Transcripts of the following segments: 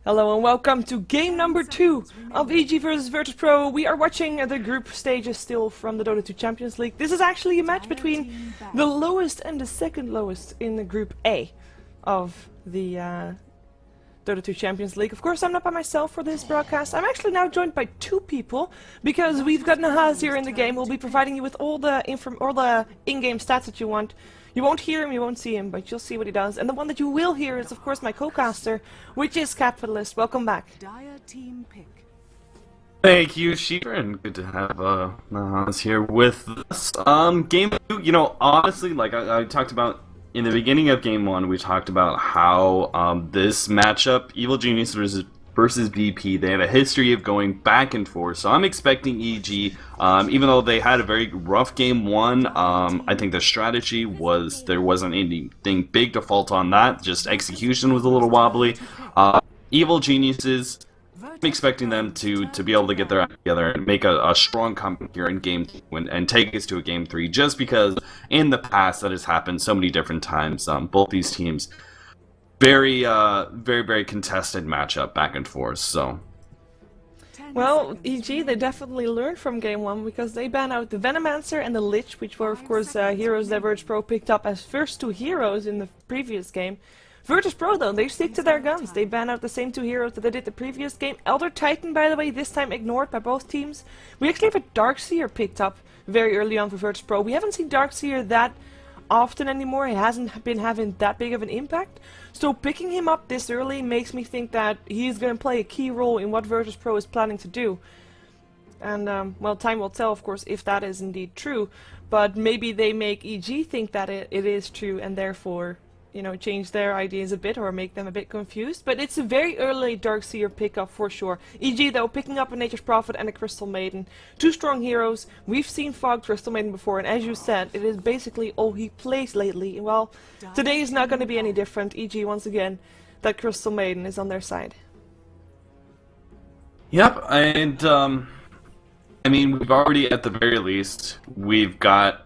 Hello and welcome to game number 2 of EG vs VirtusPro. We are watching the group stages still from the Dota 2 Champions League. This is actually a match between the lowest and the second lowest in the group A of the Dota 2 Champions League. Of course, I'm not by myself for this broadcast. I'm actually now joined by two people because we've got Nahaz here in the game. We'll be providing you with all the in-game stats that you want. You won't hear him, you won't see him, but you'll see what he does. And the one that you will hear is, of course, my co-caster, which is Capitalist. Welcome back. Dire team pick. Thank you, Sheeper, and good to have Nahaz here with us. Game 2, honestly, like I talked about in the beginning of Game 1, we talked about how this matchup, Evil Geniuses versus BP, they have a history of going back and forth, so I'm expecting EG, even though they had a very rough Game 1, I think the strategy was, there wasn't anything big to fault on that, just execution was a little wobbly. Evil Geniuses, I'm expecting them to be able to get their act together and make a strong comeback here in Game 2 and take us to a Game 3, just because in the past that has happened so many different times. Both these teams, very contested matchup back and forth, so. Well, EG, they definitely learned from Game 1 because they banned out the Venomancer and the Lich, which were, of course, heroes that VirtusPro picked up as first two heroes in the previous game. VirtusPro, though, they stick to their guns. They ban out the same two heroes that they did the previous game. Elder Titan, by the way, this time ignored by both teams. We actually have a Darkseer picked up very early on for VirtusPro. We haven't seen Darkseer that often anymore. He hasn't been having that big of an impact. So picking him up this early makes me think that he's going to play a key role in what VirtusPro is planning to do. And, well, time will tell, of course, if that is indeed true. But maybe they make EG think that it is true and therefore, change their ideas a bit or make them a bit confused. But it's a very early Darkseer pickup for sure. EG, though, picking up a Nature's Prophet and a Crystal Maiden. Two strong heroes. We've seen Fog Crystal Maiden before, and as you said, it is basically all he plays lately. Well, today is not going to be any different. EG, once again, that Crystal Maiden is on their side. Yep, and, I mean, we've already, at the very least, we've got,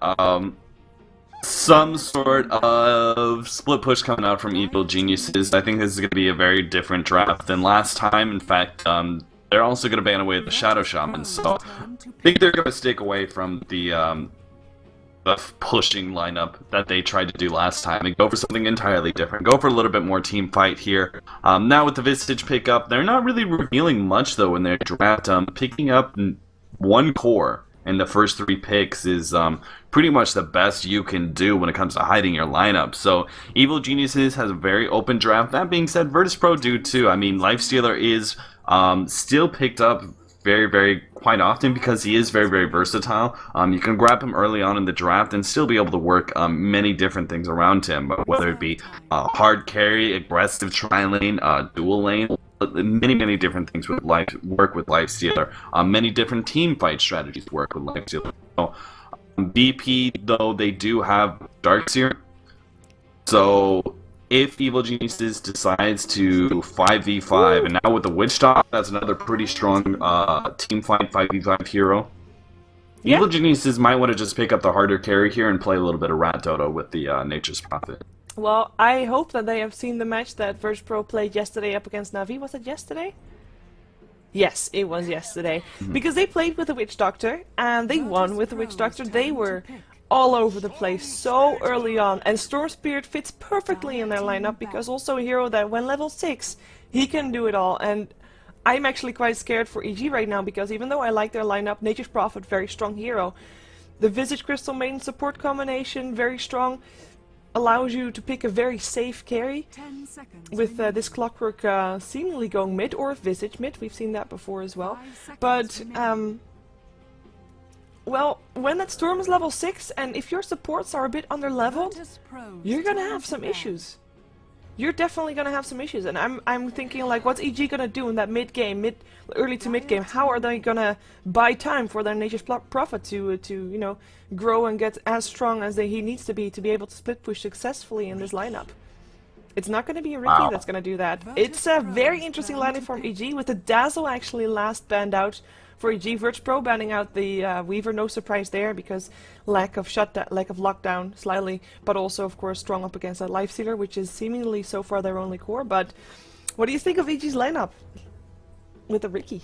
some sort of split push coming out from Evil Geniuses. I think this is going to be a very different draft than last time. In fact, they're also going to ban away the Shadow Shaman, so I think they're going to stick away from the pushing lineup that they tried to do last time and go for something entirely different. Go for a little bit more team fight here. Now with the Visage pickup, they're not really revealing much though in their draft. Picking up one core and the first 3 picks is pretty much the best you can do when it comes to hiding your lineup. So Evil Geniuses has a very open draft. That being said, VirtusPro do too. I mean, Lifestealer is still picked up very quite often because he is very versatile. You can grab him early on in the draft and still be able to work many different things around him, whether it be hard carry, aggressive tri-lane, dual lane, many different things with work with Lifestealer. Many different team fight strategies work with Lifestealer. So, BP, though, they do have Darkseer. So if Evil Geniuses decides to 5v5, and now with the Witch Doctor, that's another pretty strong team fight 5v5 hero. Yeah. Evil Geniuses might want to just pick up the harder carry here and play a little bit of Rat Dota with the Nature's Prophet. Well, I hope that they have seen the match that VirtusPro played yesterday up against Navi. Was it yesterday? Yes, it was yesterday. Because they played with the Witch Doctor, and they won with the Witch Doctor. They were all over the place so early on, and Storm Spirit fits perfectly in their lineup because also a hero that when level 6, he can do it all. And I'm actually quite scared for EG right now because even though I like their lineup, Nature's Prophet, very strong hero. The Visage Crystal Maiden support combination, very strong. Allows you to pick a very safe carry with this Clockwork seemingly going mid or Visage mid. We've seen that before as well. But, well, when that Storm is level 6 and if your supports are a bit under-leveled, you're gonna have some issues. You're definitely gonna have some issues, and I'm thinking like, what's EG gonna do in that mid-game, early to mid-game? How are they gonna buy time for their Nature's Prophet to grow and get as strong as he needs to be able to split push successfully in this lineup? It's not gonna be a Ricky that's gonna do that. It's a very interesting lineup from EG with the Dazzle actually last banned out for EG. VirtusPro banning out the Weaver, no surprise there because lack of lockdown slightly, but also of course strong up against that Lifestealer, which is seemingly so far their only core. But What do you think of EG's lineup with the Ricky?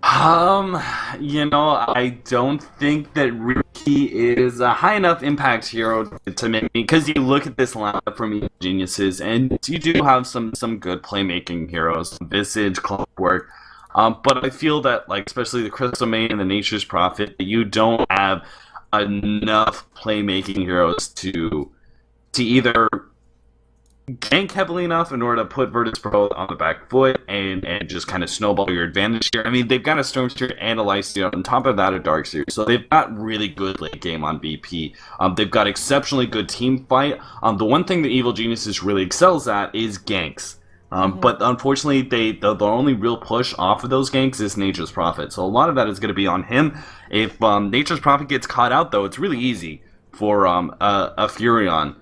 You know, I don't think that Ricky is a high enough impact hero to make me, because you look at this lineup from Evil Geniuses, and you do have some good playmaking heroes, Visage, Clockwork, but I feel that, like, especially the Crystal Main and the Nature's Prophet, you don't have enough playmaking heroes to either gank heavily enough in order to put Virtus.pro on the back foot and just kind of snowball your advantage here. I mean, they've got a Storm Spirit and a Lifesteal, on top of that a Dark Series, so they've got really good late game on BP. They've got exceptionally good team fight. The one thing that Evil Geniuses really excels at is ganks. But unfortunately, the only real push off of those ganks is Nature's Prophet. So a lot of that is going to be on him. If Nature's Prophet gets caught out, though, it's really easy for a Furion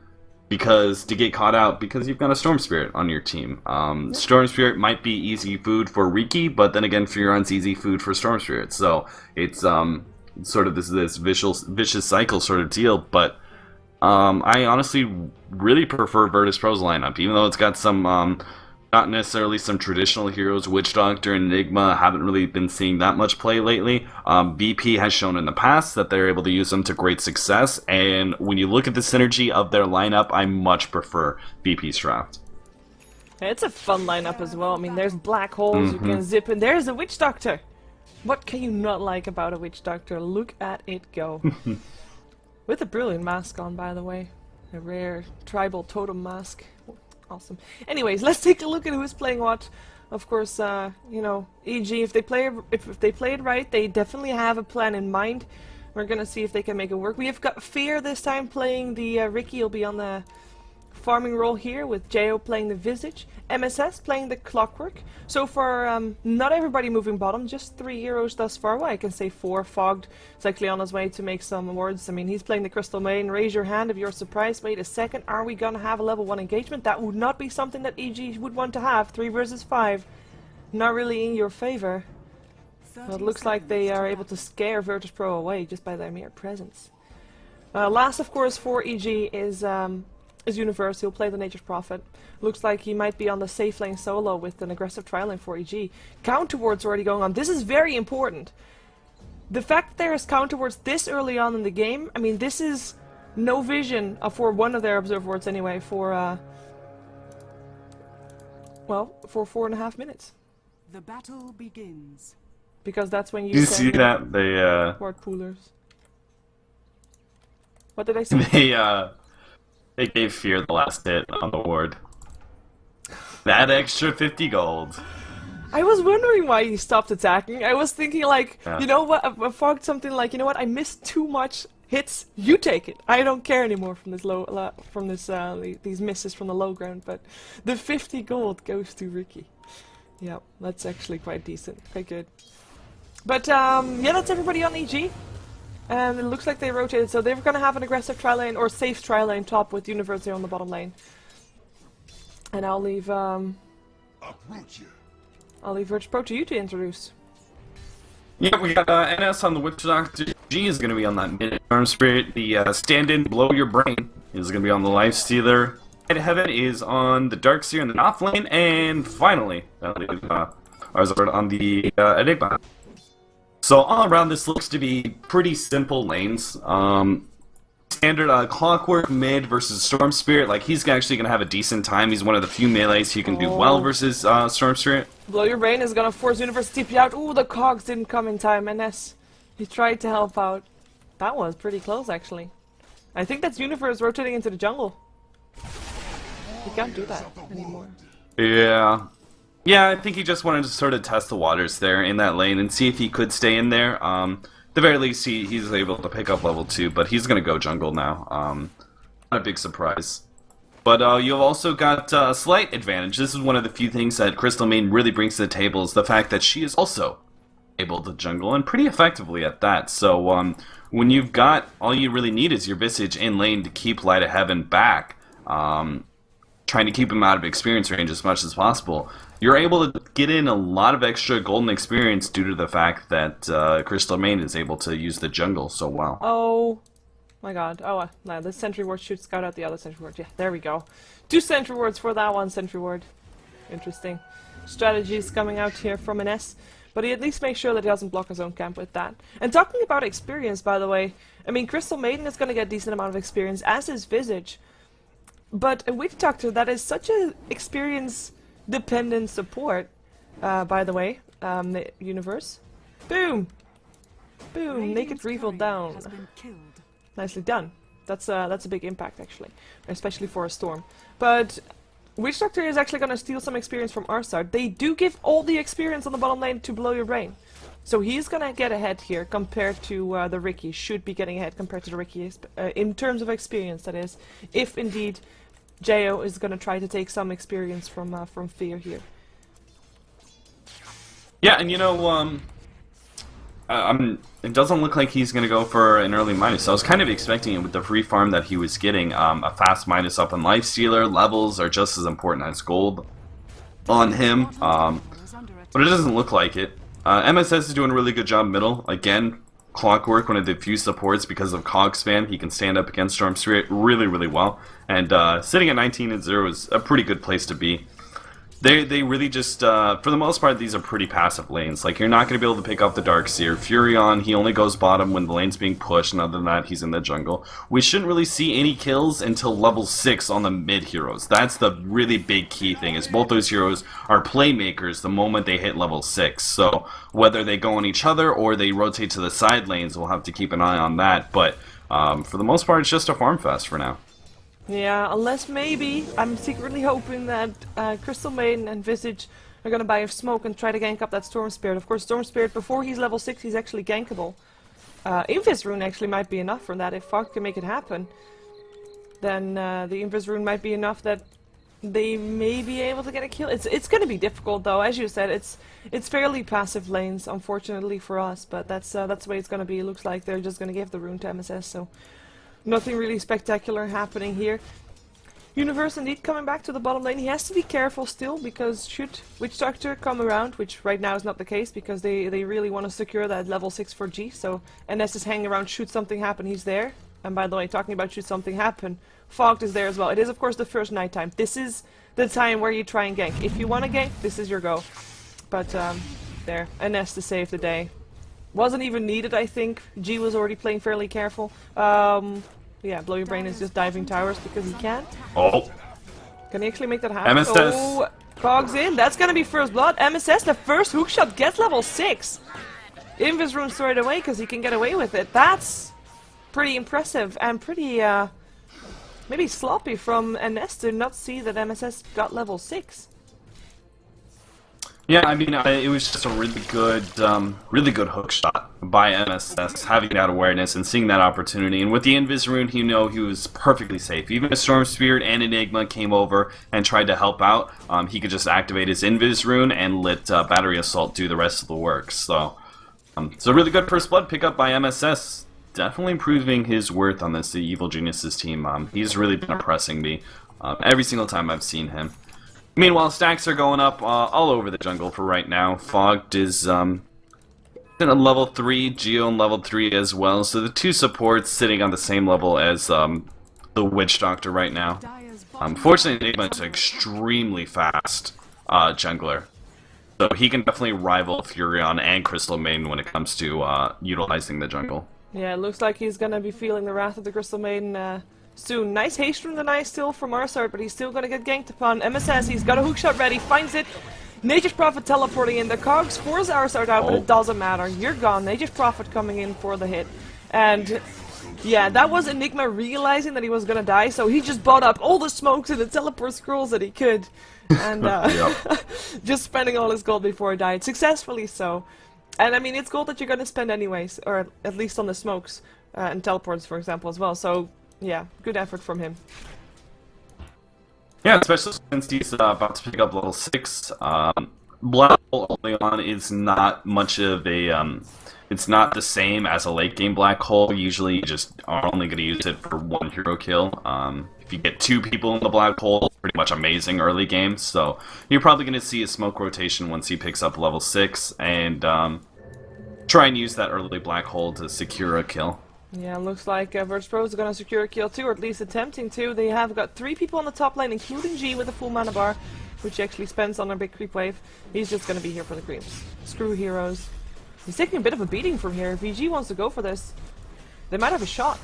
to get caught out, because you've got a Storm Spirit on your team. Storm Spirit might be easy food for Riki, but then again, Furion's easy food for Storm Spirit. So it's sort of this vicious cycle sort of deal. But I honestly really prefer Virtus.pro's lineup, even though it's got some not necessarily some traditional heroes. Witch Doctor and Enigma haven't really been seeing that much play lately. BP has shown in the past that they're able to use them to great success, and when you look at the synergy of their lineup, I much prefer BP's draft. It's a fun lineup as well. I mean, there's black holes you can zip in. There's a Witch Doctor! What can you not like about a Witch Doctor? Look at it go. With a brilliant mask on, by the way. A rare tribal totem mask. Awesome. Anyways, let's take a look at who's playing what. Of course, you know, EG, if they play it right, they definitely have a plan in mind. We're gonna see if they can make it work. We have got Fear this time playing the Ricky. He'll be on the farming role here, with Jo playing the Visage, MSS playing the Clockwork. So far, not everybody moving bottom, just 3 heroes thus far. Well, I can say 4. Fogged is actually on his way to make some awards. I mean, he's playing the Crystal Main. Raise your hand if you're surprised. Wait a second, are we gonna have a level 1 engagement? That would not be something that EG would want to have. 3 versus 5. Not really in your favor. Well, it looks like they are able to scare Virtus.pro away just by their mere presence. Last, of course, for EG is Universe. He'll play the Nature's Prophet. Looks like he might be on the safe lane solo with an aggressive trial lane for EG. Counter wards already going on. This is very important. The fact that there is counter wards this early on in the game, I mean, this is no vision for one of their observe wards anyway, for well, for 4.5 minutes. The battle begins. Because that's when you see that they ward poolers. What did I say? They gave Fear the last hit on the ward. That extra 50 gold. I was wondering why he stopped attacking. I was thinking, like, you know what? I fogged something like, you know what? I missed too much hits. You take it. I don't care anymore from this these misses from the low ground. But the 50 gold goes to Ricky. Yeah, that's actually quite decent. Quite good. But yeah, that's everybody on EG. And it looks like they rotated, so they're going to have an aggressive tri lane, or safe tri lane top with University on the bottom lane. And I'll leave Virtus.pro to you to introduce. Yeah, we got NS on the Witch Doctor. G is going to be on that mid Storm Spirit. The stand-in Blow Your Brain is going to be on the Lifestealer. Head Heaven is on the Darkseer in the off lane, and finally, Arzard on the Enigma. So all around, this looks to be pretty simple lanes. Standard Clockwork mid versus Storm Spirit. Like, he's actually going to have a decent time. He's one of the few melees who can do well versus Storm Spirit. Blow Your Brain is going to force Universe to TP out. Ooh, the cogs didn't come in time. NS, he tried to help out. That was pretty close, actually. I think that's Universe rotating into the jungle. He can't do that anymore. Yeah. Yeah, I think he just wanted to sort of test the waters there in that lane and see if he could stay in there. At the very least, he's able to pick up level 2, but he's going to go jungle now. Not a big surprise. But you've also got a slight advantage. This is one of the few things that Crystal Main really brings to the table, is the fact that she is also able to jungle, and pretty effectively at that. So when you've got, all you really need is your Visage in lane to keep Light of Heaven back, trying to keep him out of experience range as much as possible. You're able to get in a lot of extra golden experience due to the fact that Crystal Main is able to use the jungle so well. Oh my god. Oh, no, this sentry ward should scout out the other sentry ward. Yeah, there we go. 2 sentry wards for that one sentry ward. Interesting strategies coming out here from NS. But he at least makes sure that he doesn't block his own camp with that. And talking about experience, by the way, I mean, Crystal Maiden is going to get a decent amount of experience, as is Visage. But a Witch Doctor, that is such a experience-dependent support, by the way, the universe. Boom! Boom! Naked Reveal down. Nicely done. That's a big impact, actually. Especially for a Storm. But Witch Doctor is actually going to steal some experience from our side. They do give all the experience on the bottom lane to Blow Your Brain. So he's going to get ahead here compared to the Ricky. Should be getting ahead compared to the Ricky in terms of experience, that is. If indeed Jo is going to try to take some experience from Fear here. Yeah, and you know, it doesn't look like he's going to go for an early minus. So I was kind of expecting it with the free farm that he was getting. A fast minus up on Lifestealer. Levels are just as important as gold on him. But it doesn't look like it. MSS is doing a really good job middle. Again, Clockwork, one of the few supports because of Cog spam. He can stand up against Storm Spirit really, really well. And sitting at 19-0 is a pretty good place to be. They really just, for the most part, these are pretty passive lanes. Like, you're not going to be able to pick off the Darkseer. Furion, he only goes bottom when the lane's being pushed, and other than that, he's in the jungle. We shouldn't really see any kills until level 6 on the mid heroes. That's the really big key thing, is both those heroes are playmakers the moment they hit level 6. So, whether they go on each other or they rotate to the side lanes, we'll have to keep an eye on that. But, for the most part, it's just a farm fest for now. Yeah, unless maybe, I'm secretly hoping that Crystal Maiden and Visage are going to buy a smoke and try to gank up that Storm Spirit. Of course, Storm Spirit, before he's level 6, he's actually gankable. Invis Rune actually might be enough for that. If Fog can make it happen, then the Invis Rune might be enough that they may be able to get a kill. It's going to be difficult, though. As you said, it's fairly passive lanes, unfortunately for us, but that's the way it's going to be. It looks like they're just going to give the rune to MSS, so nothing really spectacular happening here. Universe indeed coming back to the bottom lane. He has to be careful still, because should Witch Doctor come around, which right now is not the case, because they really want to secure that level 6 for G, so NS is hanging around, should something happen, he's there. And by the way, talking about should something happen, Fogged is there as well. It is of course the first night time. This is the time where you try and gank. If you want to gank, this is your go. But there, NS to save the day. Wasn't even needed, I think. G was already playing fairly careful. Yeah, Blow Your Brain is just diving towers because he can. Oh. Can he actually make that happen? MSS. Oh, Cogs in. That's gonna be first blood. MSS, the first hookshot, gets level 6. Invis Rune straight away because he can get away with it. That's pretty impressive and pretty, maybe sloppy from NS to not see that MSS got level 6. Yeah, I mean, it was just a really good hook shot by MSS, having that awareness and seeing that opportunity. And with the Invis Rune, he was perfectly safe. Even if Storm Spirit and Enigma came over and tried to help out, he could just activate his Invis Rune and let Battery Assault do the rest of the work. So, it's a really good first blood pickup by MSS. Definitely improving his worth on this Evil Geniuses team. He's really been oppressing me every single time I've seen him. Meanwhile, stacks are going up all over the jungle for right now. Fogged is in a level 3, Geo in level 3 as well, so the two supports sitting on the same level as the Witch Doctor right now. Fortunately, Enigma is an extremely fast jungler, so he can definitely rival Furion and Crystal Maiden when it comes to utilizing the jungle. Yeah, it looks like he's gonna be feeling the wrath of the Crystal Maiden soon. Nice haste from the Nice still from our side, but he's still gonna get ganked upon. MSS, he's got a hookshot ready, finds it. Nature's Prophet teleporting in. The Cogs force our side out, but it doesn't matter. You're gone. Nature's Prophet coming in for the hit. And yeah, that was Enigma realizing that he was gonna die, so he just bought up all the smokes and the teleport scrolls that he could. And just spending all his gold before he died. Successfully so. And I mean, it's gold that you're gonna spend anyways, or at least on the smokes and teleports, for example, as well. So yeah, good effort from him. Yeah, especially since he's about to pick up level 6. Black Hole early on is not much of a, it's not the same as a late game Black Hole. Usually you just are only going to use it for one hero kill. If you get 2 people in the Black Hole, it's pretty much amazing early game. So you're probably going to see a smoke rotation once he picks up level 6 and try and use that early Black Hole to secure a kill. Yeah, looks like VirtusPro is going to secure a kill too, or at least attempting to. They have got 3 people on the top lane, including G with a full mana bar. which he actually spends on a big creep wave. He's just gonna be here for the creeps. Screw heroes. He's taking a bit of a beating from here. If VG wants to go for this, they might have a shot.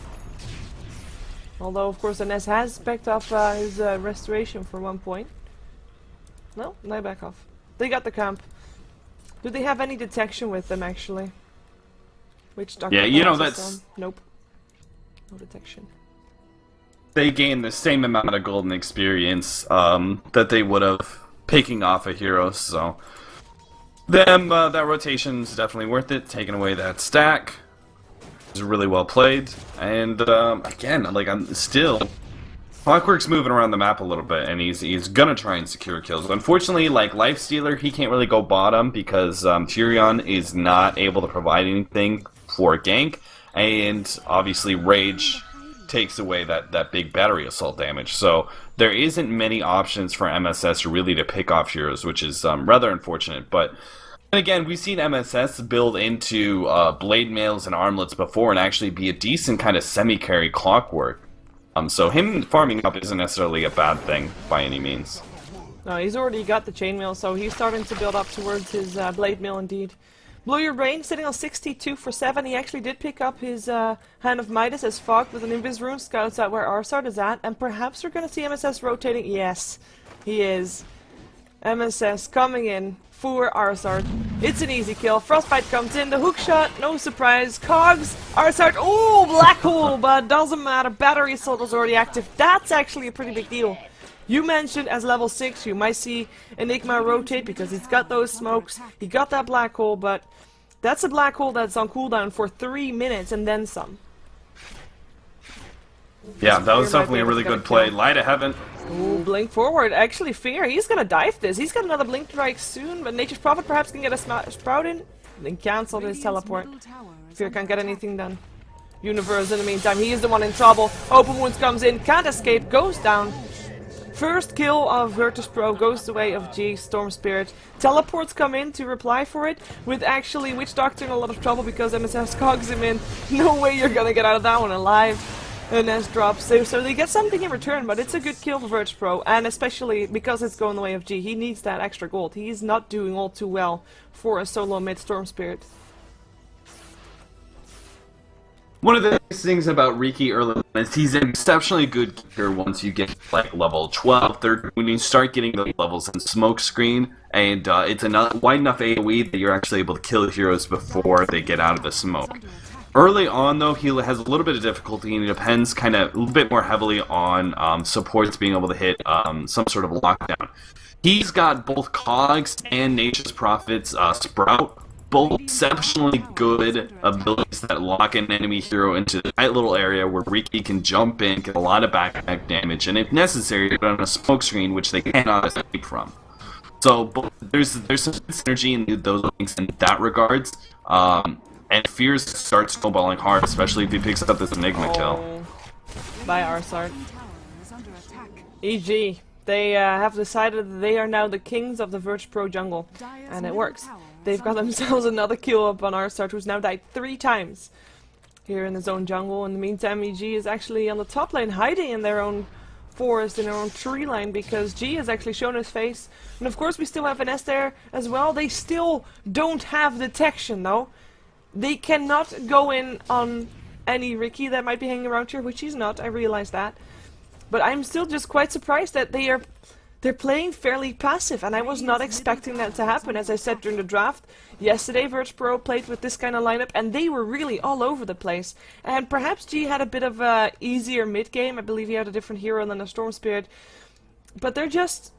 Although, of course, NS has backed up his restoration for 1 point. No, they back off. They got the camp. Do they have any detection with them, actually? Which Dr. Yeah, you know, that's... Nope. No detection. They gain the same amount of golden experience that they would have picking off a hero, so... Them, that rotation's definitely worth it. Taking away that stack is really well played. And, again, like, I'm still... Clockwork's moving around the map a little bit, and he's gonna try and secure kills. Unfortunately, like, Lifestealer, he can't really go bottom because Furion is not able to provide anything for gank, and obviously Rage takes away that big battery assault damage. So there isn't many options for MSS really to pick off heroes, which is rather unfortunate. But and again, we've seen MSS build into blade mails and armlets before and actually be a decent kind of semi-carry Clockwork. So him farming up isn't necessarily a bad thing by any means. No, he's already got the chainmail, so he's starting to build up towards his blade mail indeed. Blow Your Brain sitting on 62 for 7. He actually did pick up his Hand of Midas as Fog with an Invis Rune, scouts out where Arsart is at, and perhaps we're going to see MSS rotating. Yes, he is. MSS coming in for Arsart. It's an easy kill. Frostbite comes in, the hook shot, no surprise. Cogs, Arsart, oh, black hole, but doesn't matter. Battery assault is already active. That's actually a pretty big deal. You mentioned as level 6 you might see Enigma rotate because he's got those smokes, he got that black hole, but that's a black hole that's on cooldown for 3 minutes and then some. Yeah, that was definitely a really good play. Light of Heaven. Ooh, Blink forward. Actually, Fear, he's gonna dive this. He's got another Blink Strike soon, but Nature's Prophet perhaps can get a Sprout in. Then cancel his teleport. Fear can't get anything done. Universe in the meantime, he is the one in trouble. Open Wounds comes in, can't escape, goes down. First kill of Virtus.pro goes the way of G, Storm Spirit. Teleports come in to reply for it, with actually Witch Doctor in a lot of trouble because MSS cogs him in. No way you're gonna get out of that one alive. And S drops, so they get something in return, but it's a good kill for Virtus.pro, and especially because it's going the way of G. He needs that extra gold. He's not doing all too well for a solo mid Storm Spirit. One of the nice things about Riki early is he's an exceptionally good keeper once you get like level 12, 13, when you start getting those levels in smoke screen, and it's a wide enough AoE that you're actually able to kill heroes before they get out of the smoke. Early on, though, he has a little bit of difficulty, and it depends kind of a little bit more heavily on supports being able to hit some sort of lockdown. He's got both Cogs and Nature's Prophet's Sprout, both exceptionally good abilities that lock an enemy hero into a tight little area where Riki can jump in, get a lot of backpack damage, and if necessary, put on a smoke screen which they cannot escape from. So there's some synergy in those things in that regards. And Fears starts snowballing hard, especially if he picks up this Enigma kill. By Arsart. EG. They have decided that they are now the kings of the Virtus.pro jungle. And it works. They've got themselves another kill up on Arsart, who's now died 3 times here in his own jungle. In the meantime, EG is actually on the top lane, hiding in their own forest, in their own tree line, because G has actually shown his face. And of course we still have an S there as well. They still don't have detection, though. They cannot go in on any Riki that might be hanging around here, which he's not, I realize that. But I'm still just quite surprised that they're playing fairly passive, and I was not expecting that to happen. As I said during the draft, yesterday Virtus.pro played with this kind of lineup, and they were really all over the place. And perhaps G had a bit of a easier mid-game. I believe he had a different hero than a Storm Spirit. But they're just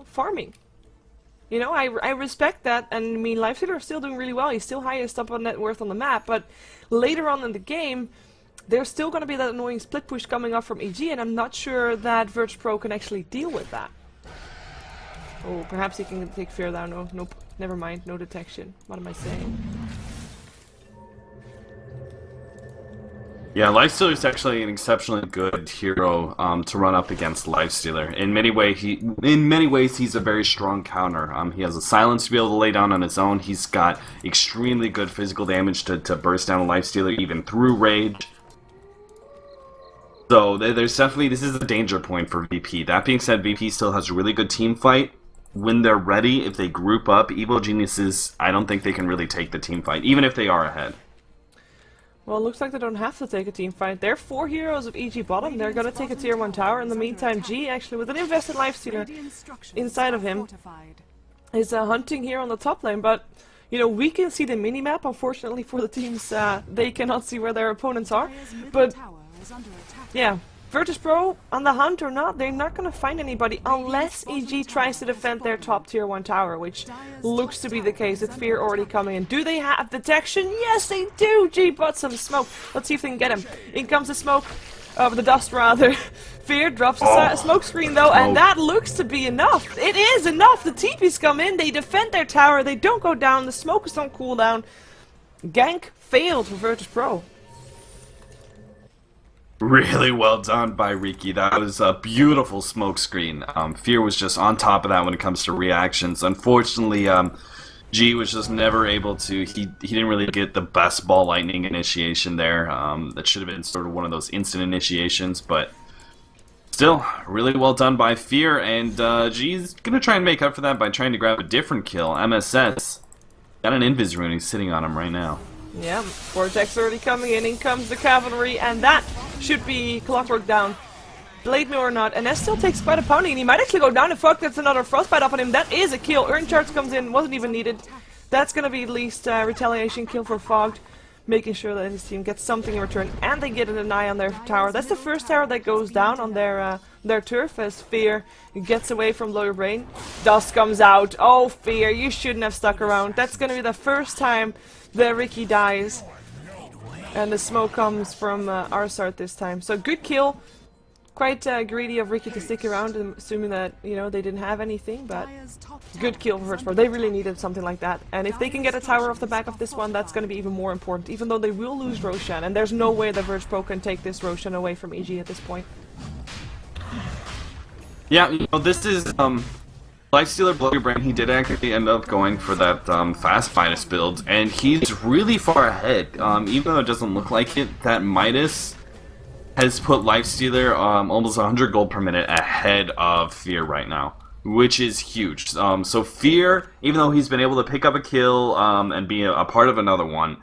farming. You know, I respect that, and I mean, Lifestealer is still doing really well. He's still highest up on net worth on the map, but later on in the game, there's still going to be that annoying split push coming up from EG, and I'm not sure that Virtus.pro can actually deal with that. Oh, perhaps he can take Fear down. No, nope, never mind, no detection. What am I saying? Yeah, Lifestealer is actually an exceptionally good hero to run up against Lifestealer. In many ways, he's a very strong counter. He has a silence to be able to lay down on his own. He's got extremely good physical damage to burst down a Lifestealer even through rage. So there's definitely, this is a danger point for VP. That being said, VP still has a really good team fight. When they're ready, if they group up, Evil Geniuses, I don't think they can really take the team fight, even if they are ahead. Well, it looks like they don't have to take a team fight. They're 4 heroes of EG bottom. They're gonna take a tier 1 tower. In the meantime, G, actually, with an invested lifestealer inside of him, is hunting here on the top lane. But, you know, we can see the minimap. Unfortunately for the teams, they cannot see where their opponents are. But, yeah, VirtusPro on the hunt or not, they're not gonna find anybody unless EG tries to defend their top tier 1 tower, which looks to be the case with Fear already coming in. Do they have detection? Yes, they do! G bought some smoke. Let's see if they can get him. In comes the smoke, the dust rather. Fear drops a smoke screen though, and that looks to be enough. It is enough! The TPs come in, they defend their tower, they don't go down, the smoke is on cooldown. Gank failed for VirtusPro. Really well done by Riki. That was a beautiful smoke screen. Fear was just on top of that when it comes to reactions. Unfortunately, G was just never able to. He didn't really get the best ball lightning initiation there. That should have been sort of one of those instant initiations, but still, really well done by Fear. And G's gonna try and make up for that by trying to grab a different kill. MSS got an invis rune. He's sitting on him right now. Yeah, Vortex already coming in comes the cavalry, and that should be clockwork down. Blade Mill or not, and that still takes quite a pounding, and he might actually go down, and fuck, that's another frostbite up on him. That is a kill. Urn Charge comes in, wasn't even needed. That's gonna be at least a retaliation kill for Fogged, making sure that his team gets something in return, and they get an eye on their tower. That's the first tower that goes down on their turf as Fear gets away from Lower Brain. Dust comes out. Oh, Fear, you shouldn't have stuck around. That's gonna be the first time that Riki dies. And the smoke comes from Arsart this time. So good kill. Quite greedy of Riki to stick around, assuming that, you know, they didn't have anything, but good kill for VirtusPro. They really needed something like that. And if they can get a tower off the back of this one, that's going to be even more important, even though they will lose Roshan. And there's no way that VirtusPro can take this Roshan away from EG at this point. Yeah, you know, this is, Lifestealer Blow Your Brain, he did actually end up going for that fast Midas build, and he's really far ahead. Even though it doesn't look like it, that Midas has put Lifestealer almost 100 gold per minute ahead of Fear right now, which is huge. So Fear, even though he's been able to pick up a kill and be a part of another one,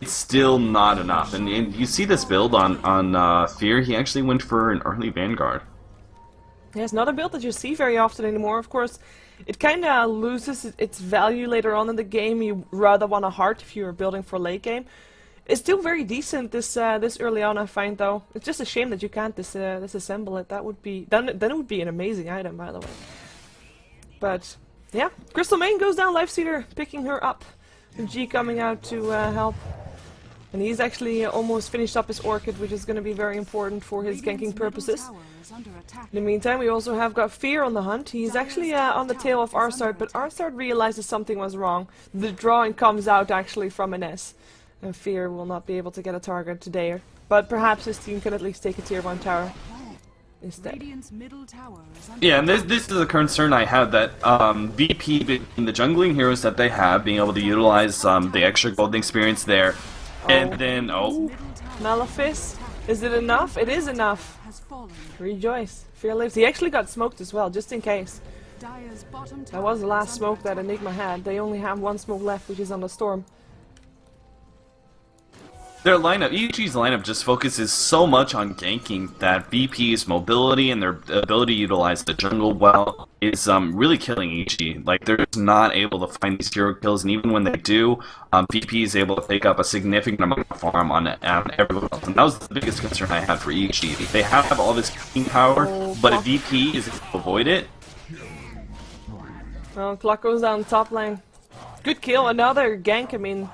it's still not enough. And you see this build on Fear, he actually went for an early Vanguard. Yeah, it's not a build that you see very often anymore. Of course, it kind of loses its value later on in the game. You rather want a heart if you're building for late game. It's still very decent this early on, I find, though. It's just a shame that you can't disassemble it. That would be then it would be an amazing item, by the way. But yeah, Crystal Main goes down. Lifestealer picking her up. And G coming out to help. And he's actually almost finished up his Orchid, which is going to be very important for his ganking purposes. In the meantime, we also have got Fear on the hunt. He's actually on the tail of Arsart, but Arsart realizes something was wrong. The drawing comes out actually from an S. And Fear will not be able to get a target today. But perhaps his team can at least take a tier 1 tower instead. Yeah, and this is a concern I have, that VP, in the jungling heroes that they have, being able to utilize the extra golden experience there. And then, Malefice, is it enough? It is enough. Rejoice. Fear lives. He actually got smoked as well, just in case. That was the last smoke that Enigma had. They only have one smoke left, which is on the Storm. Their lineup, EG's lineup just focuses so much on ganking that VP's mobility and their ability to utilize the jungle well is really killing EG. Like, they're just not able to find these hero kills, and even when they do, VP is able to take up a significant amount of farm on everyone else. And that was the biggest concern I had for EG. They have all this king power, but if VP is able to avoid it... Well, clock goes down top lane. Good kill, another gank, I mean...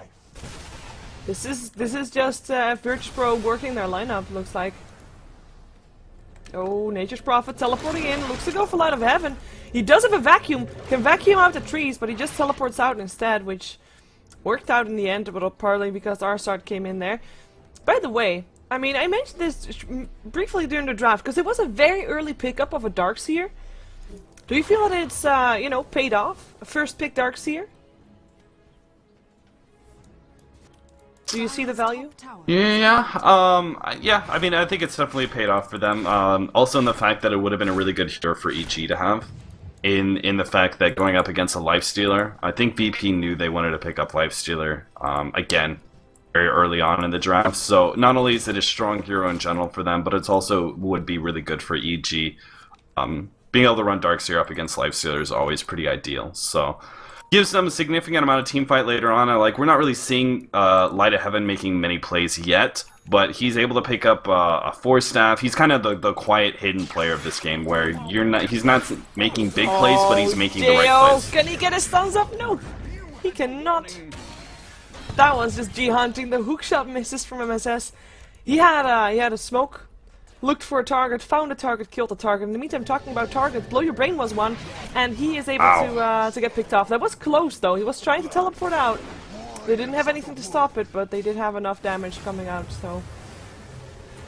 This is just VirtusPro working their lineup, looks like. Oh, Nature's Prophet teleporting in, looks to go for Light of Heaven. He does have a vacuum, can vacuum out the trees, but he just teleports out instead, which worked out in the end, but partly because Arsart came in there. By the way, I mean, I mentioned this briefly during the draft, because it was a very early pickup of a Darkseer. Do you feel that it's, you know, paid off? A first pick Darkseer? Do you see the value? Yeah, I mean, I think it's definitely paid off for them. Also in the fact that it would have been a really good hero for EG to have. In the fact that going up against a Lifestealer, I think VP knew they wanted to pick up Lifestealer, again, very early on in the draft. So not only is it a strong hero in general for them, but it's also would be really good for EG. Being able to run Darkseer up against Lifestealer is always pretty ideal. So gives them a significant amount of team fight later on. We're not really seeing Light of Heaven making many plays yet, but he's able to pick up a 4-staff. He's kind of the quiet, hidden player of this game, where he's not making big plays, but he's making the right plays. Can he get his thumbs up? No, he cannot. That was just G hunting. The hook shot misses from MSS. He had a smoke. Looked for a target, found a target, killed the target. In the meantime, talking about targets, Blow Your Brain was one, and he is able to get picked off. That was close, though. He was trying to teleport out. They didn't have anything to stop it, but they did have enough damage coming out, so...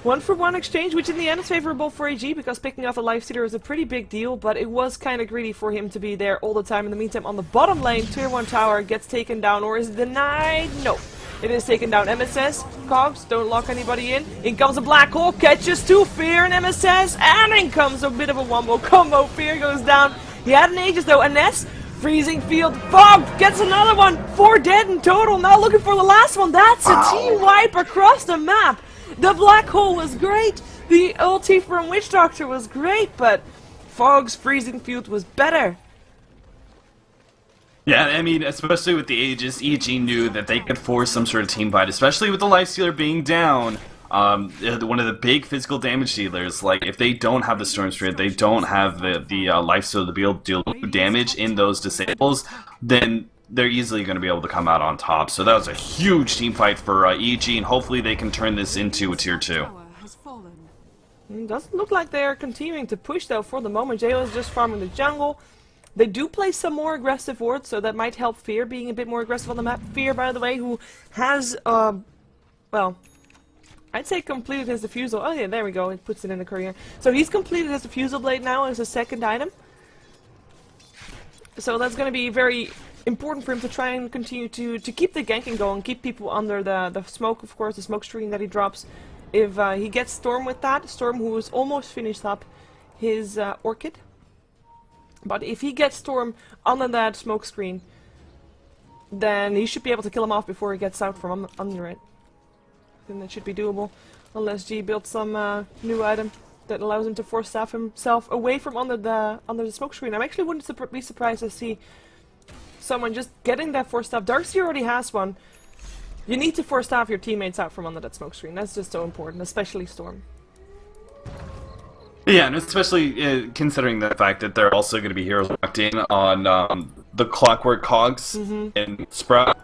1-for-1 exchange, which in the end is favorable for AG, because picking off a Lifestealer is a pretty big deal, but it was kind of greedy for him to be there all the time. In the meantime, on the bottom lane, Tier 1 tower gets taken down, or is it denied? No. It is taken down. MSS, Cogs, don't lock anybody in. In comes a black hole, catches 2, Fear and MSS, and in comes a bit of a wombo combo. Fear goes down. He had an Aegis though, and Ness, freezing field, Fog gets another one. 4 dead in total, now looking for the last one. That's a team wipe across the map. The black hole was great. The ulti from Witch Doctor was great, but Fog's freezing field was better. Yeah, I mean, especially with the Aegis, EG knew that they could force some sort of team fight, especially with the Lifestealer being down. One of the big physical damage dealers, like, if they don't have the Storm Spirit, they don't have the Lifestealer to be able to deal damage in those disables, then they're easily going to be able to come out on top. So that was a huge team fight for EG, and hopefully they can turn this into a Tier 2. Doesn't look like they're continuing to push, though, for the moment. JO is just farming the jungle. They do play some more aggressive wards, so that might help Fear being a bit more aggressive on the map. Fear, by the way, who has, well, I'd say completed his diffusal. Oh yeah, there we go, it puts it in the career. So he's completed his diffusal blade now as a second item. So that's going to be very important for him to try and continue to keep the ganking going, keep people under the smoke, of course, the smoke screen that he drops. If he gets Storm with that, Storm who is almost finished up his Orchid. But if he gets Storm under that smoke screen, then he should be able to kill him off before he gets out from under it. I think that should be doable, unless G builds some new item that allows him to force staff himself away from under the smoke screen. I actually wouldn't be surprised to see someone just getting that force staff. Darkseer already has one. You need to force staff your teammates out from under that smoke screen. That's just so important, especially Storm. Yeah, and especially considering the fact that they're also going to be heroes locked in on the Clockwork Cogs and Sprout.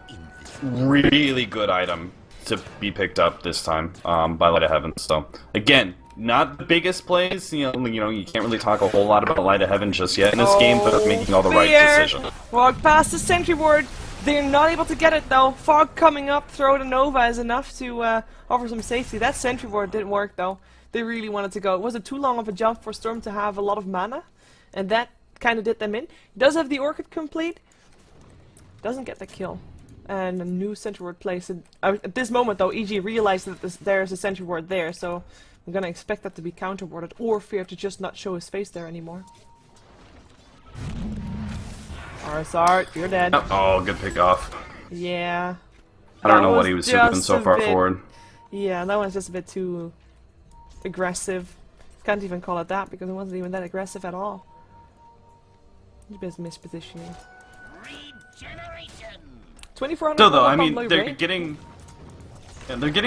Really good item to be picked up this time by Light of Heaven. So again, not the biggest plays. You know, you can't really talk a whole lot about Light of Heaven just yet in this game, but making all the right decisions. Walk past the sentry ward. They're not able to get it though. Fog coming up, throw the Nova is enough to offer some safety. That sentry ward didn't work though. They really wanted to go. It wasn't too long of a jump for Storm to have a lot of mana, and that kind of did them in. He does have the Orchid complete. Doesn't get the kill. And a new sentry ward placed. At this moment though, EG realized that there's a sentry ward there, so I'm gonna expect that to be counter-warded, or Fear to just not show his face there anymore. RSR, you're dead. Oh, good pick off. Yeah. I don't know what he was doing so far forward. Yeah, that one's just a bit too aggressive. Can't even call it that because it wasn't even that aggressive at all. Just mispositioning. 2400. So though, I mean, they're getting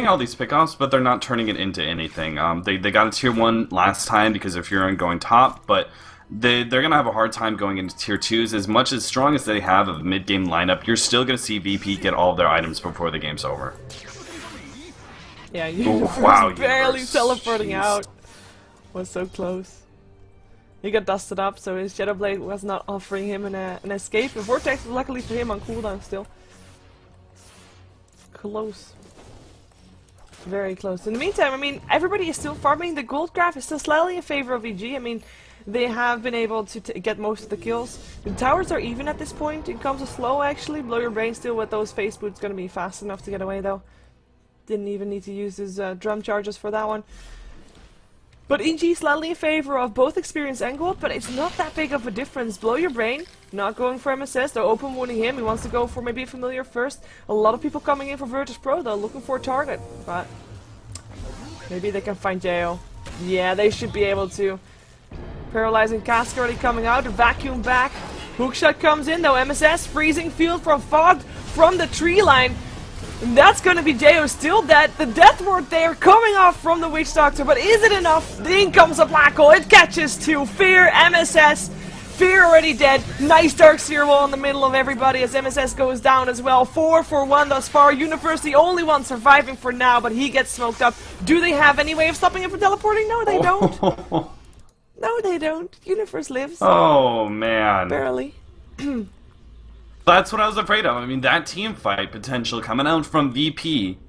all these pickoffs, but they're not turning it into anything. They got a Tier 1 last time because of Fury going top, but they're gonna have a hard time going into Tier 2s. As much as strong as they have a mid-game lineup, you're still gonna see VP get all of their items before the game's over. Yeah, Universe barely teleporting out. Was so close. He got dusted up, so his Shadow Blade was not offering him an escape. The Vortex was luckily for him on cooldown still. Close. Very close. In the meantime, I mean, everybody is still farming. The gold graph is still slightly in favor of EG. I mean, they have been able to get most of the kills. The towers are even at this point. It comes a slow, actually. Blow Your Brain still with those face boots. Gonna be fast enough to get away, though. Didn't even need to use his drum charges for that one. But EG slightly in favor of both experience and gold, but it's not that big of a difference. Blow Your Brain, not going for MSS, they're open wounding him, he wants to go for maybe a familiar first. A lot of people coming in for VirtusPro though, looking for a target, but maybe they can find Jo. Yeah, they should be able to. Paralyzing Cask already coming out, a vacuum back. Hookshot comes in though, MSS, freezing field from Fogged from the tree line. And that's gonna be Jo still dead. The death ward there coming off from the Witch Doctor, but is it enough? In comes a black hole, it catches two. Fear, MSS, Fear already dead. Nice Darkseer wall in the middle of everybody as MSS goes down as well. 4 for 1 thus far. Universe the only one surviving for now, but he gets smoked up. Do they have any way of stopping him from teleporting? No, they don't. No, they don't. Universe lives. Oh, man. Barely. That's what I was afraid of. I mean, that team fight potential coming out from VP,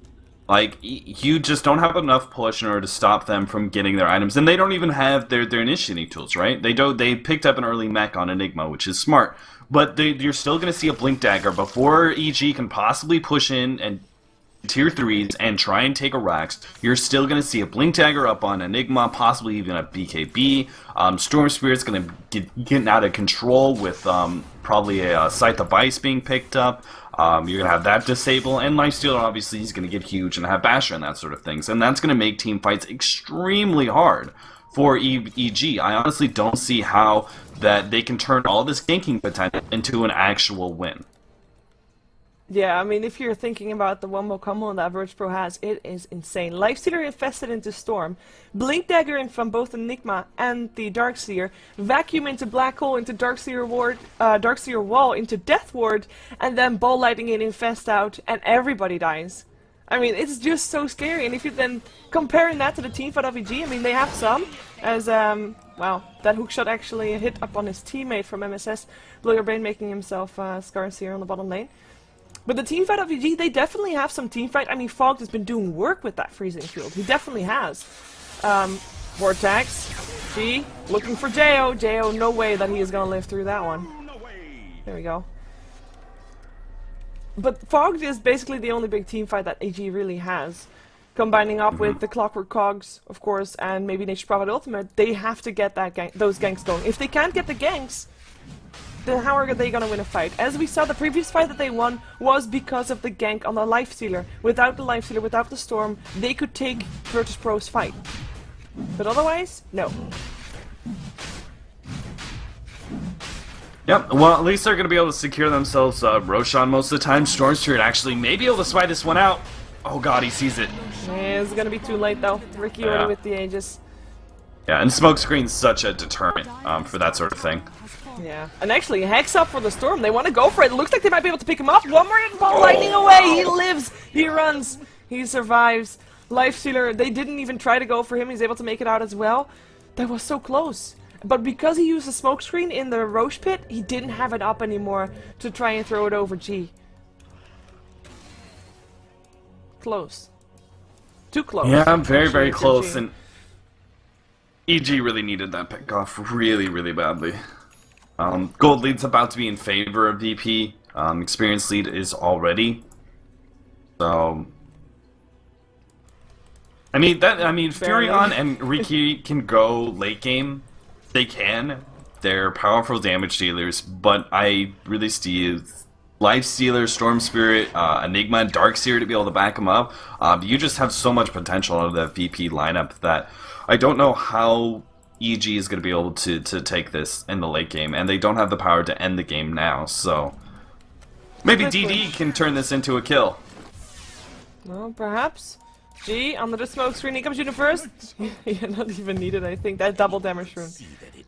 like, you just don't have enough push in order to stop them from getting their items. And they don't even have their initiating tools, right? They picked up an early mech on Enigma, which is smart. But you're still going to see a Blink Dagger before EG can possibly push in and tier 3s and try and take a Rax. You're still going to see a Blink Dagger up on Enigma, possibly even a BKB. Storm Spirit's going to get out of control with probably a Scythe of Ice being picked up. You're going to have that disable, and Lifestealer obviously is going to get huge and have Basher and that sort of things. And that's going to make team fights extremely hard for EG. I honestly don't see how that they can turn all this ganking potential into an actual win. Yeah, I mean, if you're thinking about the wombo combo that VirtusPro has, it is insane. Lifestealer infested into Storm, Blink Dagger in from both Enigma and the Darkseer, Vacuum into Black Hole, into Darkseer Wall, into Death Ward, and then Ball Lightning in Infest out, and everybody dies. I mean, it's just so scary, and if you then comparing that to the teamfight of EG, I mean, they have some, as, wow, that hookshot actually hit up on his teammate from MSS, Blow Your Brain making himself Scarce here on the bottom lane. But the teamfight of EG, they definitely have some teamfight. I mean, Fogged has been doing work with that freezing field. He definitely has. Vortex. G. Looking for Jo. Jo, no way that he is going to live through that one. There we go. But Fogged is basically the only big teamfight that EG really has. Combining up with the Clockwork Cogs, of course, and maybe Nature's Prophet Ultimate, they have to get that those ganks going. If they can't get the ganks, then how are they going to win a fight? As we saw, the previous fight that they won was because of the gank on the Lifestealer. Without the Lifestealer, without the Storm, they could take VirtusPro's fight. But otherwise, no. Yep, well, at least they're going to be able to secure themselves Roshan most of the time. Storm Spirit actually may be able to spy this one out. Oh god, he sees it. Yeah, it's going to be too late though. Ricky already with the Aegis. Yeah, and Smokescreen's such a deterrent for that sort of thing. Yeah, and actually, Hex up for the Storm. They want to go for it. It looks like they might be able to pick him up. One more Ball Lightning away. He lives. He runs. He survives. Lifestealer, they didn't even try to go for him. He's able to make it out as well. That was so close. But because he used a Smokescreen in the Roche pit, he didn't have it up anymore to try and throw it over G. Close. Too close. Yeah, I'm very close. And EG really needed that pick off really badly. Gold lead's about to be in favor of VP. Experience lead is already. So, I mean Furion and Riki can go late game. They can. They're powerful damage dealers, but I really see Lifestealer, Storm Spirit, Enigma, and Darkseer to be able to back them up. You just have so much potential out of that VP lineup that I don't know how EG is going to be able to take this in the late game, and they don't have the power to end the game now, so maybe DD can turn this into a kill. Well, perhaps. G, under the smoke screen, he comes shooting first. Yeah, not even needed, I think. That double damage rune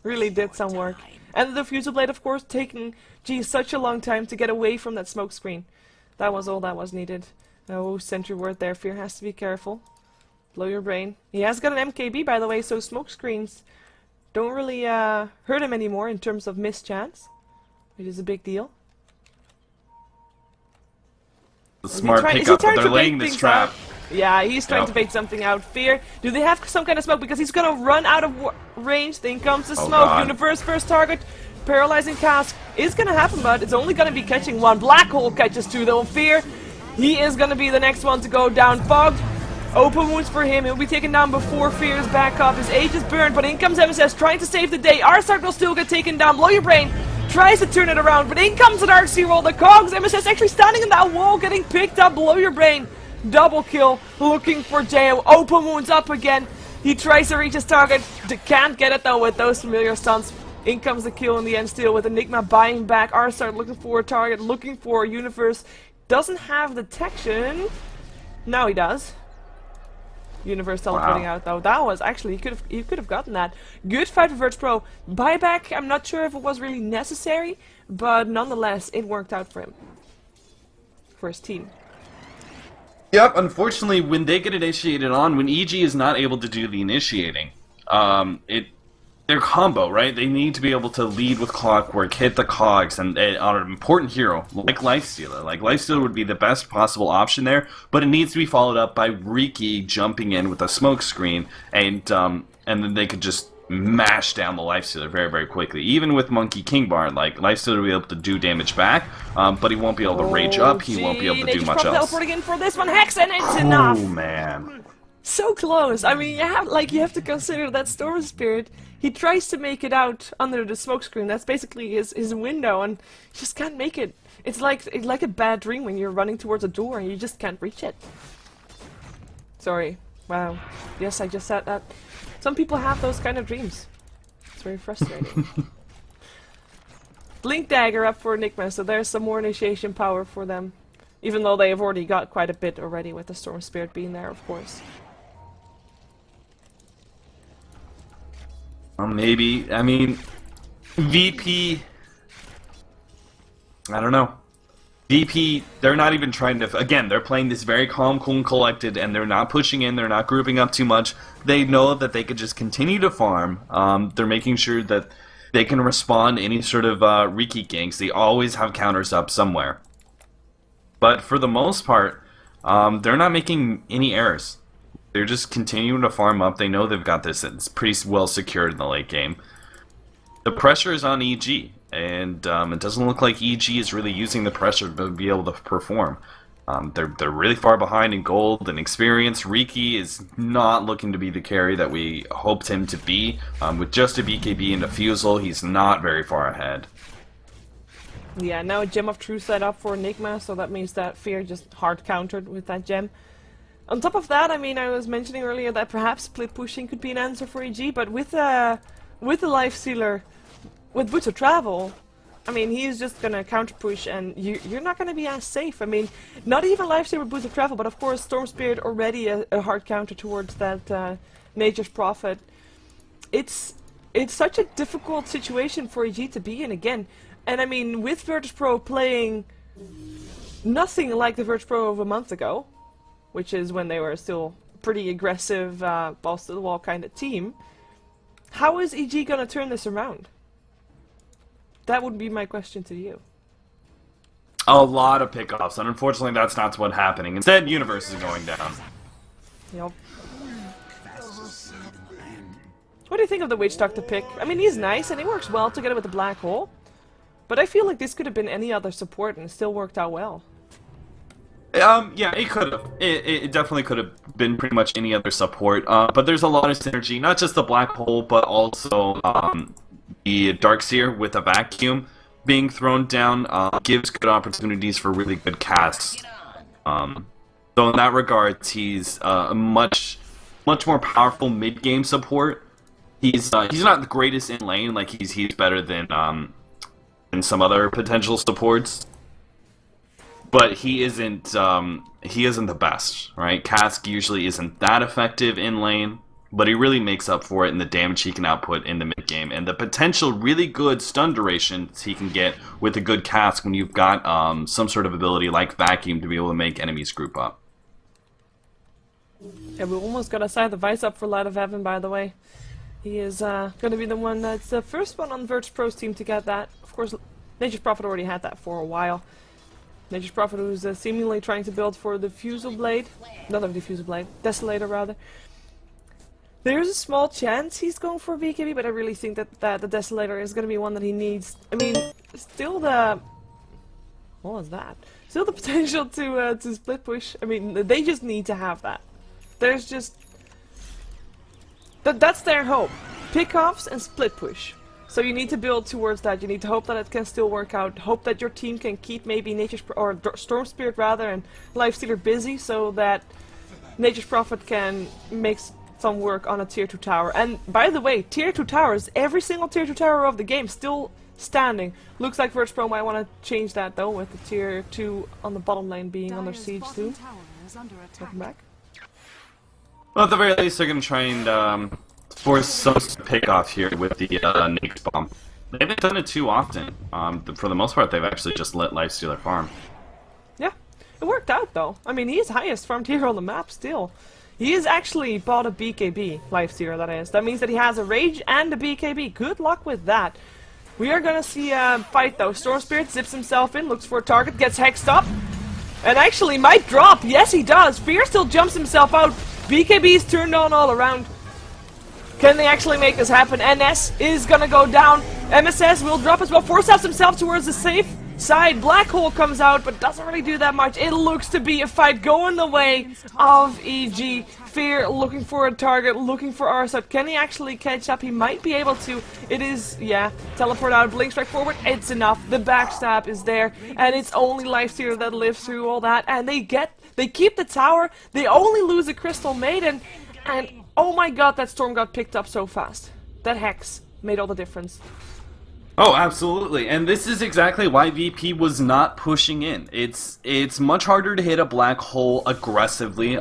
really did some work. And the Diffusal Blade, of course, taking G such a long time to get away from that smoke screen. That was all that was needed. Oh, sentry ward there. Fear has to be careful. Blow Your Brain. He has got an MKB, by the way, so smoke screens don't really hurt him anymore in terms of miss chance, which is a big deal. The smart pickup, but they're laying this trap. Out? Yeah, he's trying to bait something out. Fear. Do they have some kind of smoke? Because he's gonna run out of range. Then comes the smoke. God. Universe first target. Paralyzing Cask is gonna happen, but it's only gonna be catching one. Black Hole catches two though. Fear. He is gonna be the next one to go down. Fogged. Open wounds for him. He'll be taken down before Fear's back up. His age is burned, but in comes MSS trying to save the day. Arsart will still get taken down. Blow Your Brain tries to turn it around, but in comes an RC roll. The Cogs. MSS actually standing in that wall, getting picked up. Blow Your Brain. Double kill. Looking for Jao. Open wounds up again. He tries to reach his target. Can't get it though with those familiar stunts. In comes the kill in the end still with Enigma buying back. Arsart looking for a target, looking for a Universe. Doesn't have detection. Now he does. Universe teleporting out though. That was actually, he could have gotten that. Good fight for VirtusPro. Buyback, I'm not sure if it was really necessary, but nonetheless, it worked out for him. For his team. Yep, unfortunately, when they get initiated on, when EG is not able to do the initiating, their combo, right? They need to be able to lead with Clockwork, hit the cogs, and on an important hero like Lifestealer. Like Lifestealer would be the best possible option there, but it needs to be followed up by Riki jumping in with a smoke screen, and then they could just mash down the Lifestealer very, very quickly. Even with Monkey King Bard, like Lifestealer will be able to do damage back, but he won't be able to rage up. He won't be able to do much else. Teleporting in for this one, Hex, and it's enough. Oh man. So close. I mean, you have to consider that Storm Spirit. He tries to make it out under the smokescreen. That's basically his window, and he just can't make it. It's like a bad dream when you're running towards a door and you just can't reach it. Sorry. Wow. Yes, I just said that. Some people have those kind of dreams. It's very frustrating. Blink Dagger up for Enigma, so there's some more initiation power for them. Even though they have already got quite a bit already with the Storm Spirit being there, of course. Maybe, I mean, VP, I don't know. VP, they're not even trying to, again, they're playing this very calm, cool, and collected, and they're not pushing in, they're not grouping up too much. They know that they could just continue to farm. They're making sure that they can respond to any sort of Riki ganks. They always have counters up somewhere. But for the most part, they're not making any errors. They're just continuing to farm up. They know they've got this. It's pretty well secured in the late game. The pressure is on EG, and it doesn't look like EG is really using the pressure to be able to perform. They're really far behind in gold and experience. Riki is not looking to be the carry that we hoped him to be. With just a BKB and a Fusel, he's not very far ahead. Yeah, now a Gem of Truth set up for Enigma, so that means that Fear just hard countered with that gem. On top of that, I mean, I was mentioning earlier that perhaps split pushing could be an answer for EG, but with the Lifestealer, with Boots of Travel, I mean, he's just gonna counter push, and you're not gonna be as safe. I mean, not even Lifestealer with Boots of Travel, but of course Storm Spirit already a hard counter towards that Nature's Prophet. It's such a difficult situation for EG to be in again, and I mean, with VirtusPro playing nothing like the VirtusPro of a month ago, which is when they were still pretty aggressive, balls to the wall kind of team. How is EG gonna turn this around? That would be my question to you. A lot of pickoffs, and unfortunately that's not what's happening. Instead, Universe is going down. Yep. What do you think of the Witch Doctor pick? I mean, he's nice, and he works well together with the Black Hole. But I feel like this could have been any other support, and it still worked out well. Yeah, it could have. It definitely could have been pretty much any other support. But there's a lot of synergy, not just the Black Hole, but also the Darkseer with a vacuum being thrown down gives good opportunities for really good casts. So in that regard, he's a much more powerful mid-game support. He's not the greatest in lane, like he's better than some other potential supports. But he isn't the best, right? Cask usually isn't that effective in lane, but he really makes up for it in the damage he can output in the mid game and the potential really good stun durations he can get with a good Cask when you've got some sort of ability like Vacuum to be able to make enemies group up. Yeah, we almost got a side device up for Light of Heaven, by the way. He is going to be the one that's the first one on VirtusPro's team to get that. Of course, Nature's Prophet already had that for a while. Nature's Prophet, who's seemingly trying to build for the Fusel Blade. Not the Fusel Blade, Desolator rather. There's a small chance he's going for BKB, but I really think that the Desolator is going to be one that he needs. I mean, still the What was that? Still the potential to split push. I mean, they just need to have that. There's just... That's their hope. Pickoffs and split push. So you need to build towards that. You need to hope that it can still work out. Hope that your team can keep maybe Storm Spirit rather and Lifestealer busy so that Nature's Prophet can make some work on a tier 2 tower. And by the way, tier 2 towers, every single tier 2 tower of the game still standing. Looks like VirtusPro might want to change that though, with the tier 2 on the bottom lane being under siege soon. Welcome back. Well, at the very least, they're going to try and force some pick off here with the Naked Bomb. They haven't done it too often. For the most part, they've actually just let Lifestealer farm. Yeah, it worked out though. I mean, he's highest farmed hero on the map still. He has actually bought a BKB, Lifestealer that is. That means that he has a Rage and a BKB. Good luck with that. We are gonna see a fight though. Storm Spirit zips himself in, looks for a target, gets hexed up, and actually might drop. Yes, he does. Fear still jumps himself out. BKB's turned on all around. Can they actually make this happen? NS is gonna go down. MSS will drop as well. Force-outs himself towards the safe side. Black Hole comes out, but doesn't really do that much. It looks to be a fight going the way of EG. Fear looking for a target, looking for Arsat. Can he actually catch up? He might be able to. It is, yeah, teleport out, blink strike forward. It's enough. The backstab is there, and it's only Lifestealer that lives through all that. And they keep the tower. They only lose a Crystal Maiden, and oh my god, that storm got picked up so fast. That Hex made all the difference. Oh, absolutely, and this is exactly why VP was not pushing in. It's much harder to hit a black hole aggressively.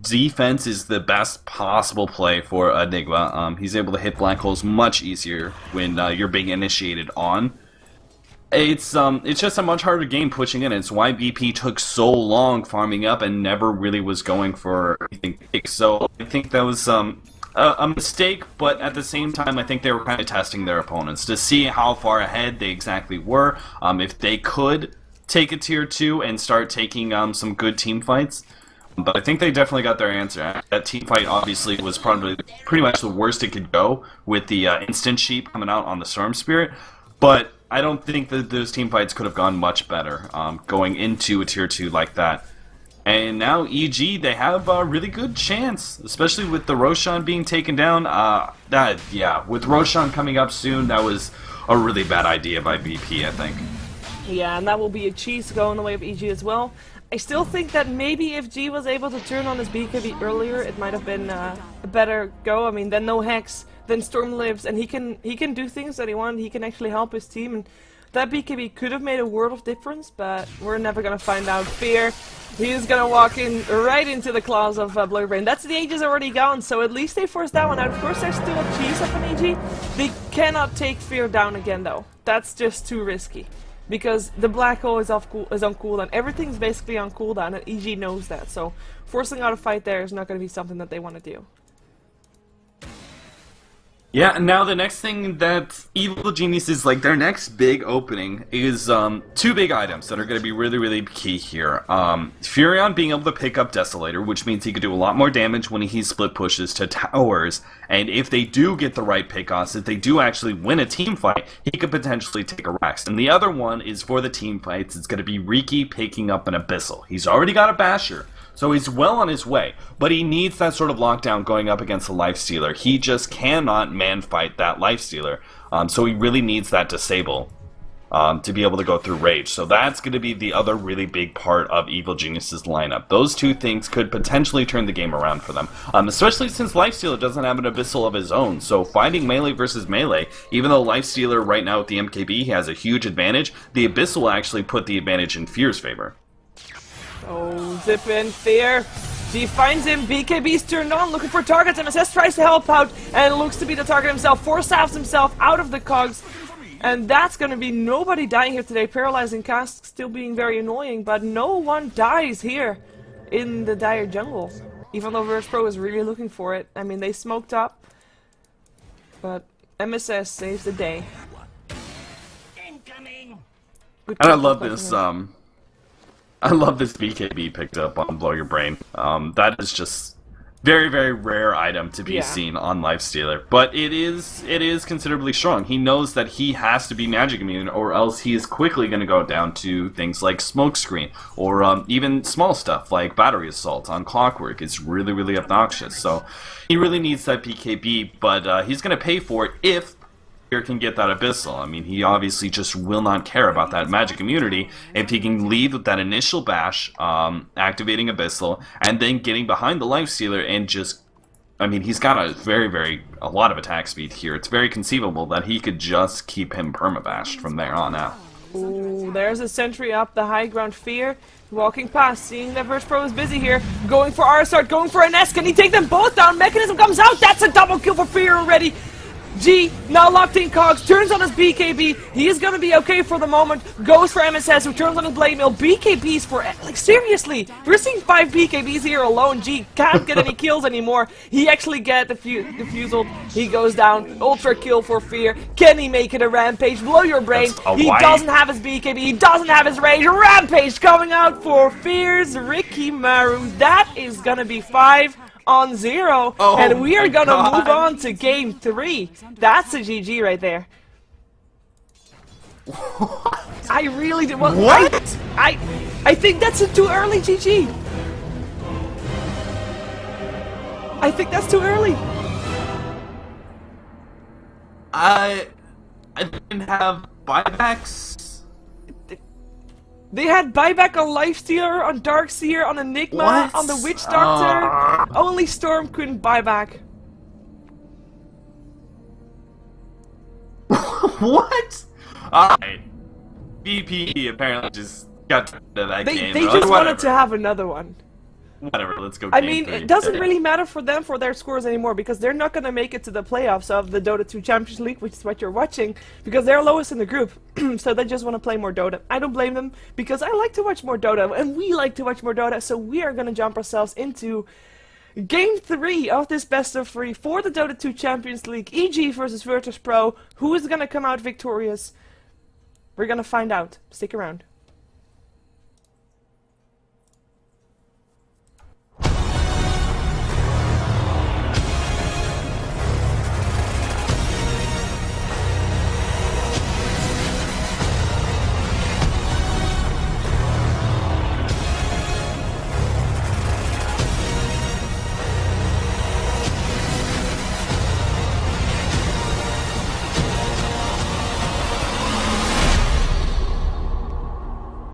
Defense is the best possible play for Enigma. He's able to hit black holes much easier when you're being initiated on. It's just a much harder game pushing in. It's why VP took so long farming up and never really was going for anything big. So I think that was a mistake, but at the same time, I think they were kind of testing their opponents to see how far ahead they exactly were. If they could take a tier 2 and start taking some good team fights. But I think they definitely got their answer. That team fight obviously was probably pretty much the worst it could go with the instant sheep coming out on the Storm Spirit. But I don't think that those team fights could have gone much better going into a tier 2 like that. And now EG, they have a really good chance, especially with the Roshan being taken down. Yeah, with Roshan coming up soon, that was a really bad idea by VP, I think. Yeah, and that will be a cheese going the way of EG as well. I still think that maybe if G was able to turn on his BKB earlier, it might have been a better go. I mean, then no Hex, then Storm lives, and he can do things that he wanted. He can actually help his team, and that BKB could have made a world of difference, but we're never gonna find out. Fear, he's gonna walk in right into the claws of Blurbrain. That's the Aegis already gone, so at least they forced that one out. Of course, there's still a cheese up on EG. They cannot take Fear down again, though. That's just too risky. Because the black hole is on cooldown. Everything's basically on cooldown, and EG knows that. So forcing out a fight there is not going to be something that they want to do. Yeah, and now the next thing that Evil Geniuses, like their next big opening is two big items that are going to be really, really key here. Furion being able to pick up Desolator, which means he could do a lot more damage when he split pushes to towers. And if they do get the right pickoffs, if they do actually win a team fight, he could potentially take a Rex. And the other one is for the team fights. It's going to be Riki picking up an Abyssal. He's already got a Basher. So he's well on his way, but he needs that sort of lockdown going up against a Lifestealer. He just cannot man-fight that Lifestealer, so he really needs that Disable to be able to go through Rage. So that's going to be the other really big part of Evil Genius's lineup. Those two things could potentially turn the game around for them, especially since Lifestealer doesn't have an Abyssal of his own. So fighting melee versus melee, even though Lifestealer right now with the MKB has a huge advantage, the Abyssal will actually put the advantage in Fear's favor. Oh, zip in, Fear. She finds him, BKB's turned on, looking for targets. MSS tries to help out, and looks to be the target himself. Force-outs himself out of the cogs. And that's gonna be nobody dying here today. Paralyzing cast still being very annoying, but no one dies here in the dire jungle. Even though VirtusPro is really looking for it. I mean, they smoked up, but MSS saves the day. Good and I love this, I love this BKB picked up on Blow Your Brain. That is just very, very rare item to be Yeah. seen on Lifestealer, but it is considerably strong. He knows that he has to be magic immune, or else he is quickly going to go down to things like Smokescreen, or even small stuff like Battery Assault on Clockwork. It's really, really obnoxious. So he really needs that BKB, but he's going to pay for it if he can get that Abyssal. I mean, he obviously just will not care about that magic immunity if he can lead with that initial bash, activating Abyssal, and then getting behind the Lifestealer and just... I mean, he's got a lot of attack speed here. It's very conceivable that he could just keep him permabashed from there on out. Ooh, there's a sentry up the high ground. Fear walking past, seeing that VirtusPro is busy here, going for R-Start, going for an S. Can he take them both down? Mechanism comes out. That's a double kill for Fear already. G, now locked in Cogs, turns on his BKB. He is gonna be okay for the moment. Goes for MSS, who turns on his Blade Mail. BKBs for... Like, seriously, we're seeing 5 BKBs here alone. G can't get any kills anymore. He actually get the defusal. He goes down. Ultra kill for Fear. Can he make it a Rampage? Blow your brain. He doesn't have his BKB. He doesn't have his range. Rampage coming out for Fear's Ricky Maru. That is gonna be 5-0, and we are gonna move on to game 3. That's a GG right there. I really did. Well, What? I think that's a too early GG. I think that's too early. I didn't have buybacks. They had buyback on Lifestealer, on Darkseer, on Enigma, What? on the Witch Doctor. Only Storm couldn't buy back. What? Alright. BP apparently just got to that game. They just wanted to have another one. Whatever, let's go. I game mean, 3. it doesn't really matter for them for their scores anymore, because they're not going to make it to the playoffs of the Dota2 Champions League, which is what you're watching, because they're lowest in the group. So they just want to play more Dota. I don't blame them, because I like to watch more Dota, and we like to watch more Dota, so we are going to jump ourselves into Game 3 of this best of 3 for the Dota2 Champions League, EG versus VirtusPro. Who is going to come out victorious? We're going to find out. Stick around.